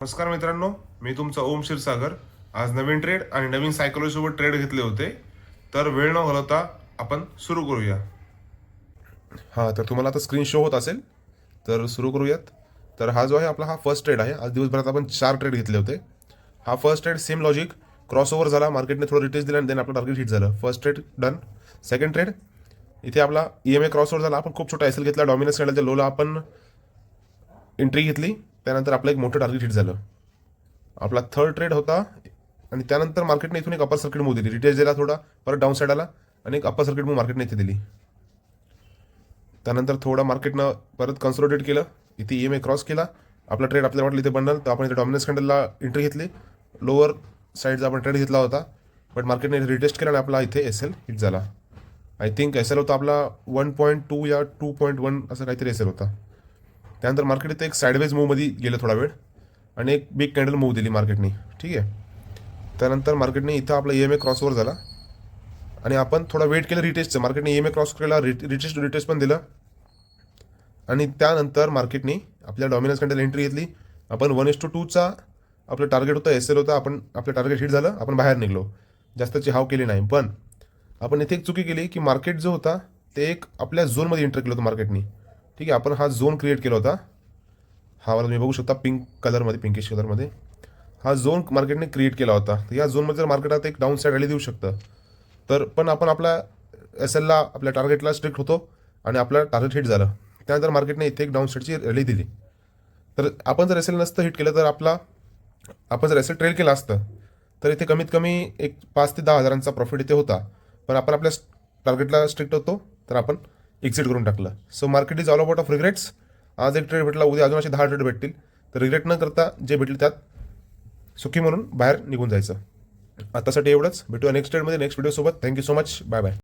नमस्कार मित्रांनो, मी तुमचा ओम क्षीरसागर. आज नवीन ट्रेड आणि नवीन सायकोलॉजी सोबत ट्रेड घेतले होते. तर वेळ न घालवता आपण सुरू करूया. हां, तर तुम्हाला आता स्क्रीन शो होत असेल, तर सुरू करूयात. तर हा जो आहे आपला हा फर्स्ट ट्रेड आहे. आज दिवसभरात आपण 4 ट्रेड घेतले होते. हा first trade same logic, crossover झाला, मार्केटने थोडं रिटेस्ट दिला आणि देन आपलं टार्गेट हिट झालं. First trade done. Second trade इथे आपला EMA क्रॉसओव्हर झाला, आपण खूप छोटा एसएल घेतला, डॉमिनन्स कॅन्डलच्या लोला आपण एंट्री घेतली, त्यानंतर आपलं एक मोठं टार्गेट हिट झालं. आपला थर्ड ट्रेड होता आणि त्यानंतर मार्केटने इथून एक अपर सर्किट मूव्ह दिली, रिटेस्ट दिला, थोडा परत डाऊन साईड आला आणि एक अपर सर्किट मूव्ह मार्केटने इथे दिली. त्यानंतर थोडा मार्केटनं परत कन्सोलिडेट केलं, इथे EMA क्रॉस केला, आपला ट्रेड आपल्याला वाटलं इथे बनल, तर आपण इथे डॉमिनन्स कॅन्डलला एंट्री घेतली, लोअर साईडचा आपण ट्रेड घेतला होता, बट मार्केटने रिटेस्ट केला आणि आपला इथे एसएल हिट झाला. आय थिंक एसएल होता आपला 1.2 या 2.1 असं काहीतरी एसएल होता. त्यानंतर मार्केट इथे एक साईडवेज मूव्हमध्ये गेलं थोडा वेळ आणि एक बिग कॅन्डल मूव्ह दिली मार्केटने. ठीक आहे, त्यानंतर मार्केटने इथं आपला EMA क्रॉसओव्हर झाला आणि आपण थोडा वेट केलं रिटेस्टचं. मार्केटने EMA क्रॉस केला, रिटेस्ट पण दिलं आणि त्यानंतर मार्केटने आपल्या डॉमिनन्स कॅन्डल एंट्री घेतली. आपण 1:2चा आपलं टार्गेट होतं, एसएल होता, आपण आपलं टार्गेट हिट झालं, आपण बाहेर निघलो, जास्तची हाव केली नाही. पण आपण इथे एक चुकी केली की मार्केट जो होता ते एक आपल्या झोनमध्ये एंटर केलं होतं मार्केटने. ठीक आहे, आपण हा झोन क्रिएट केला होता, हा वाला तुम्ही बघू शकता पिंक कलरमध्ये, पिंकिश कलरमध्ये हा झोन मार्केटने क्रिएट केला होता. तर या झोनमध्ये जर मार्केट आता एक डाऊन साईड रॅली देऊ शकतं, तर पण आपण आपल्या एसएलला, आपल्या टार्गेटला स्ट्रिक्ट होतो आणि आपलं टार्गेट हिट झालं. त्यानंतर मार्केटने इथे एक डाऊन साईडची रॅली दिली. तर आपण जर एसएल नसतं हिट केलं, तर आपण जर एसएल ट्रेल केलं असतं, तर इथे कमीत कमी एक 5 ते 10 हजारांचा प्रॉफिट इथे होता. पण आपण आपल्या टार्गेटला स्ट्रिक्ट होतो, तर आपण एक्झिट करून टाकलं. So market is all about of regrets. आज एक ट्रेड भेटला, उद्या अजून असे 10 ट्रेड भेटतील, तर रिग्रेट न करता जे भेटले त्यात सुखी म्हणून बाहेर निघून जायचं. आतासाठी एवढंच. भेटूया नेक्स्ट ट्रेडमध्ये, नेक्स्ट व्हिडिओसोबत. Thank you so much. Bye bye.